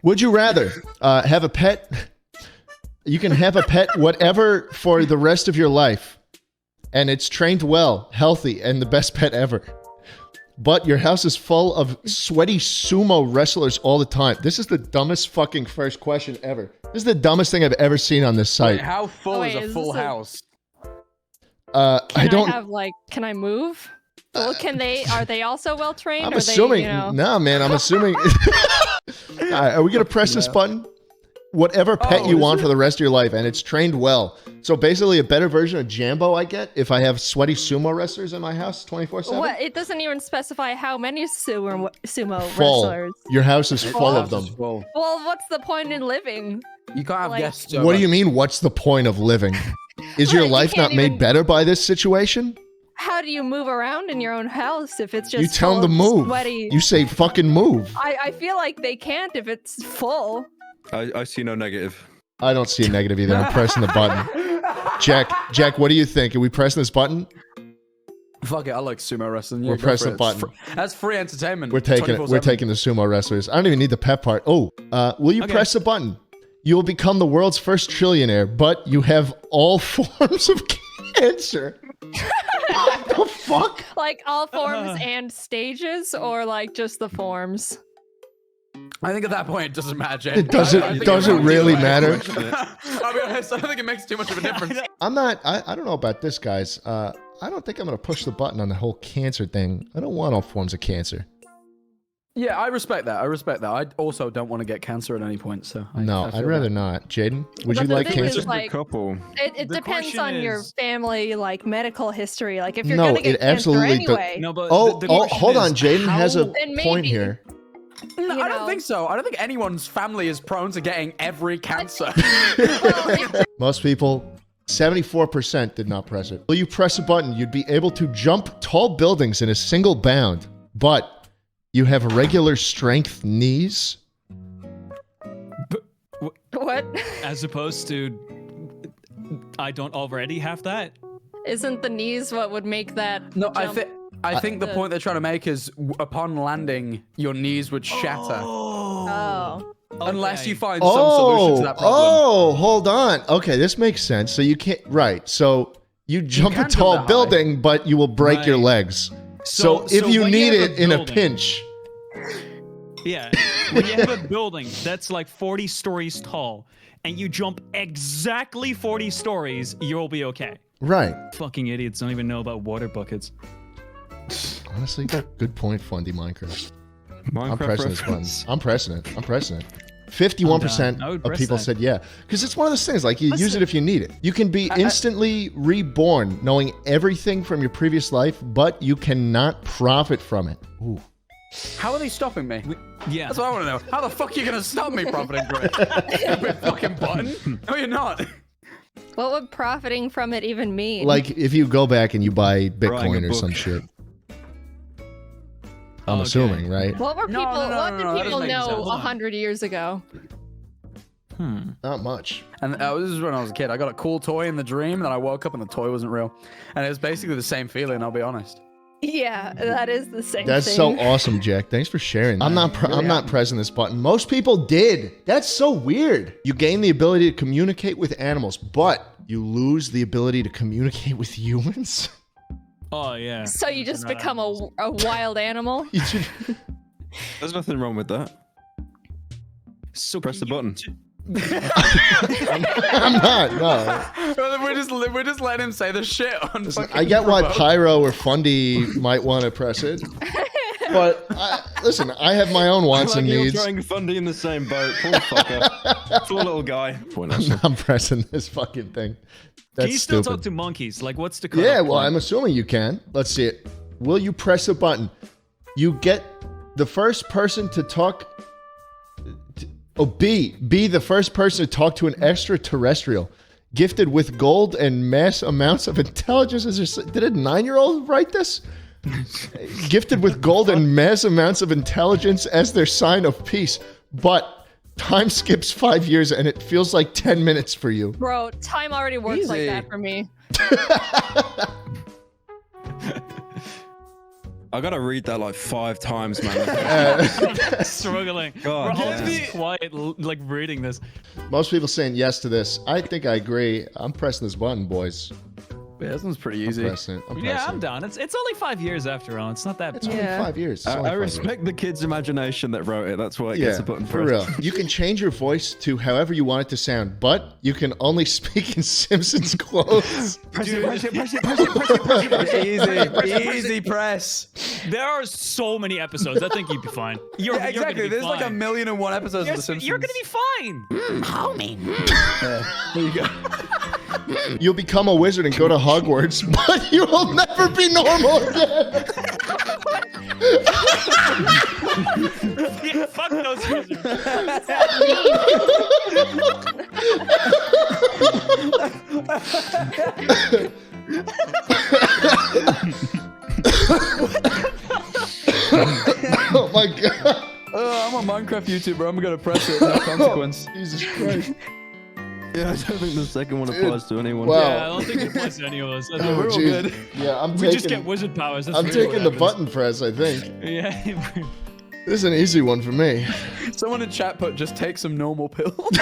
Would you rather have a pet? You can have a pet whatever for the rest of your life. And it's trained well, healthy, and the best pet ever. But your house is full of sweaty sumo wrestlers all the time. This is the dumbest fucking first question ever. This is the dumbest thing I've ever seen on this site. Wait, how full is a full house? Can I move? Well, are they also well trained? I'm assuming. No, man, I'm assuming. Are we gonna press this button? Whatever pet you want for the rest of your life, and it's trained well. So basically, a better version of Jambo I get if I have sweaty sumo wrestlers in my house 24/7. What? It doesn't even specify how many sumo full. wrestlers. Your house is full of them. Well, what's the point in living? You can't have guests. What do you mean? What's the point of living? Is your life not made better by this situation? How do you move around in your own house if it's just you tell them to move? Sweaty? You say fucking move. I feel like they can't if it's full. I see no negative. I don't see a negative either. I'm pressing the button. Jack, what do you think? Are we pressing this button? Fuck it, I like sumo wrestling. Yeah, we're pressing the button. That's free entertainment. We're taking it. We're taking the sumo wrestlers. I don't even need the pet part. Oh, will you press the button? You will become the world's first trillionaire, but you have all forms of cancer. What the fuck? Like all forms and stages, or like just the forms? I think at that point it doesn't matter. It doesn't really matter. I'll be honest, I don't think it makes too much of a difference. I'm not. I don't know about this, guys. I don't think I'm gonna push the button on the whole cancer thing. I don't want all forms of cancer. Yeah, I respect that. I also don't want to get cancer at any point. So I'd rather not. Jaden, would you like cancer? It depends on your family, like medical history. Like if you're gonna get cancer anyway. No, but hold on. Jaden has a point here. No, I don't think so. I don't think anyone's family is prone to getting every cancer. Most people, 74% did not press it. Will you press a button? You'd be able to jump tall buildings in a single bound, but you have regular strength knees. What? As opposed to, I don't already have that? Isn't the knees what would make that No, jump? I think the point they're trying to make is upon landing, your knees would shatter. Oh. Unless you find some solution to that problem. Oh, hold on. Okay, this makes sense. So you can't, right. So you jump a tall building, but you will break your legs. So if you need it in a pinch. Yeah, when you have a building that's like 40 stories tall, and you jump exactly 40 stories, you'll be okay. Right. Fucking idiots don't even know about water buckets. Honestly, good point, Fundy Minecraft. I'm pressing this button. I'm pressing it. 51% of people said yeah. Because it's one of those things, like you use it if you need it. You can be instantly reborn, knowing everything from your previous life, but you cannot profit from it. Ooh. How are they stopping me? Yeah. That's what I want to know. How the fuck are you going to stop me profiting from it? Stupid fucking button. No, you're not. What would profiting from it even mean? Like if you go back and you buy Bitcoin or some shit. I'm assuming, right? What were people? What did people know 100 years ago? Not much. And this is when I was a kid. I got a cool toy in the dream, and then I woke up and the toy wasn't real. And it was basically the same feeling, I'll be honest. Yeah, that is the same That's thing. so awesome, Jack. Thanks for sharing that. I'm not pressing this button. Most people did. That's so weird. You gain the ability to communicate with animals, but you lose the ability to communicate with humans? Oh, yeah. So you just become a wild animal? There's nothing wrong with that. So press the button. I'm not, no. We're just letting him say the shit on fucking I get why Pyro or Fundy might want to press it. But, listen, I have my own wants and needs. You're throwing Fundy in the same boat. Poor fucker. Poor little guy. I'm pressing this fucking thing. That's can you still stupid. talk to monkeys? Like, what's the Yeah, well, I'm assuming you can. Let's see it. Will you press a button? You get the first person to talk... be the first person to talk to an extraterrestrial. Gifted with gold and mass amounts of intelligence. Did a 9-year-old write this? Gifted with gold and mass amounts of intelligence as their sign of peace. But time skips 5 years and it feels like 10 minutes for you. Bro, time already works like that for me. I gotta read that like 5 times, man. Struggling. God, We're all yeah. just quiet, like reading this. Most people saying yes to this. I think I agree. I'm pressing this button, boys. Yeah, this one's pretty easy. I'm pressing. Yeah, I'm down. It's only 5 years after all. It's not that. It's only 5 years. It's only I 5 years. respect the kid's imagination that wrote it. That's why it Yeah, gets a button for press. real. You can change your voice to however you want it to sound, but you can only speak in Simpsons quotes. Easy press. There are so many episodes. I think you'd be fine. You're Yeah, exactly. You're There's like fine. 1,000,001 episodes of The Simpsons. You're gonna be fine. There you go. You'll become a wizard and go to Hogwarts, but you will never be normal again. Yeah, fuck those wizards. Oh my god. I'm a Minecraft YouTuber. I'm gonna press it. No consequence. Jesus Christ. Yeah, I don't think the second one applies to anyone. Wow. Yeah, I don't think it applies to any of us. Oh, We're all jeez. good. Yeah, I'm We taking. just get wizard powers. That's I'm really taking what the happens. button press. I think Yeah. this is an easy one for me. Someone in chat put just take some normal pills.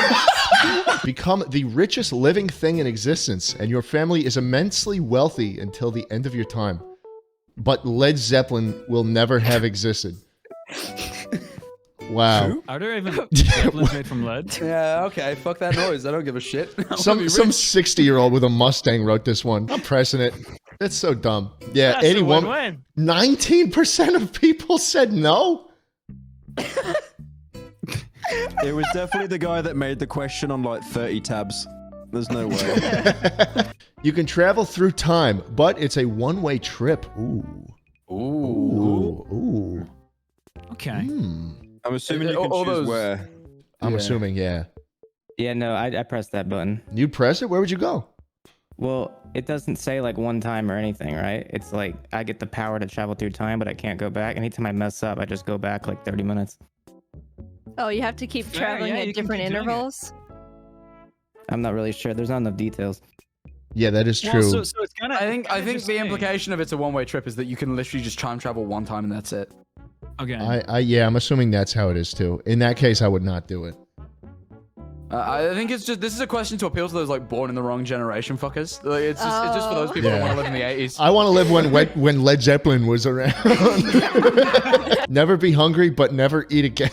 Become the richest living thing in existence, and your family is immensely wealthy until the end of your time. But Led Zeppelin will never have existed. Wow. Are there even zeppelins made from lead? Yeah, okay. Fuck that noise. I don't give a shit. I wanna be Some rich. 60-year-old with a Mustang wrote this one. I'm pressing it. That's so dumb. Yeah, That's a 81. win-win. 19% of people said no. It was definitely the guy that made the question on like 30 tabs. There's no way. You can travel through time, but it's a one-way trip. Ooh. Ooh. Ooh. Okay. Hmm. I'm assuming you can All choose those- where. I'm Yeah. assuming, yeah. Yeah, no, I pressed that button. You'd press it? Where would you go? Well, it doesn't say like one time or anything, right? It's like I get the power to travel through time, but I can't go back. Anytime I mess up, I just go back like 30 minutes. Oh, you have to keep Fair, traveling yeah, you at can different keep doing it. intervals. I'm not really sure. There's not enough details. Yeah, that is Well, true. so it's kind of. I think the implication of it's a one-way trip is that you can literally just time travel one time and that's it. Okay. yeah, I'm assuming that's how it is too. In that case, I would not do it. I think it's just this is a question to appeal to those like born in the wrong generation fuckers. Like, it's just for those people Yeah. that want to live in the 80s. I want to live when Led Zeppelin was around. Never be hungry, but never eat again.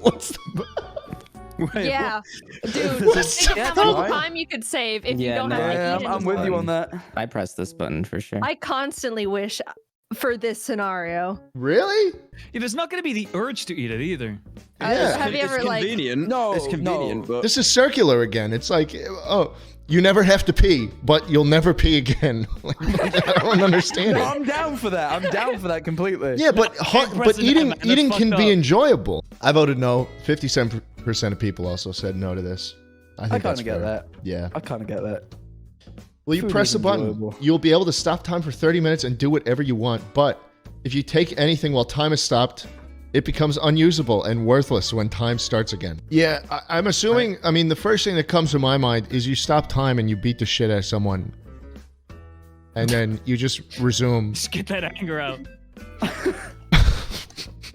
What's the... Wait, Yeah, dude. What's Think of how why? much time you could save if you Yeah, don't no, have to Yeah, eat I'm with you on that. I pressed this button for sure. I constantly wish for this scenario. Really? Yeah, there's not going to be the urge to eat it either. Yeah. Have you it's ever like? convenient. No, it's convenient, no. but This is circular again. It's like, oh, you never have to pee, but you'll never pee again. Like, I don't understand No, it. I'm down for that. I'm down for that completely. Yeah, but President, eating man, that's eating can fucked be up. enjoyable. I voted no. 57% of people also said no to this. I I think kind that's of get fair. that. Yeah. I kind of get that. Well, you Food press is the button. enjoyable. You'll be able to stop time for 30 minutes and do whatever you want. But if you take anything while time is stopped, it becomes unusable and worthless when time starts again. Yeah, I'm assuming, I mean, the first thing that comes to my mind is you stop time and you beat the shit out of someone. And then you just resume. Just get that anger out.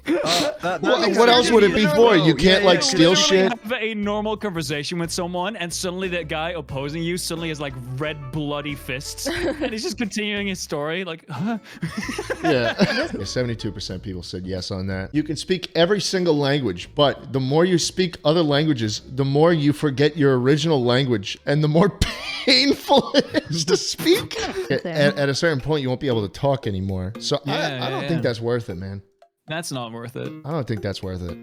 What else would it be for? You can't, like, steal Literally shit? have a normal conversation with someone, and suddenly that guy opposing you suddenly has like red bloody fists, and he's just continuing his story. Like, huh? Yeah. 72% people said yes on that. You can speak every single language, but the more you speak other languages, the more you forget your original language, and the more painful it is to speak. At a certain point, you won't be able to talk anymore. So I don't think that's worth it, man. That's not worth it. I don't think that's worth it.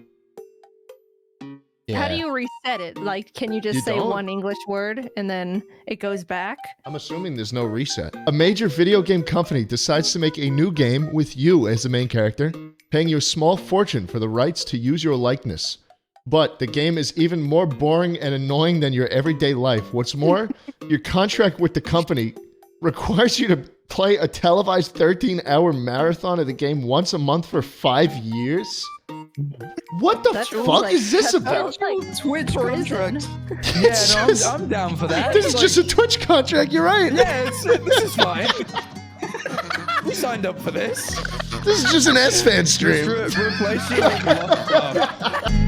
How do Yeah. you reset it? Like, can you just You say don't. one English word and then it goes back? I'm assuming there's no reset. A major video game company decides to make a new game with you as the main character, paying you a small fortune for the rights to use your likeness. But the game is even more boring and annoying than your everyday life. What's more, your contract with the company requires you to play a televised 13-hour marathon of the game once a month for 5 years? What the That feels fuck like- is this that about? feels like Twitch prison. contract. It's Yeah, no, just- I'm down for that. This is just a Twitch contract, you're right. Yeah, this is fine. We signed up for this. This is just an S fan stream. Replace your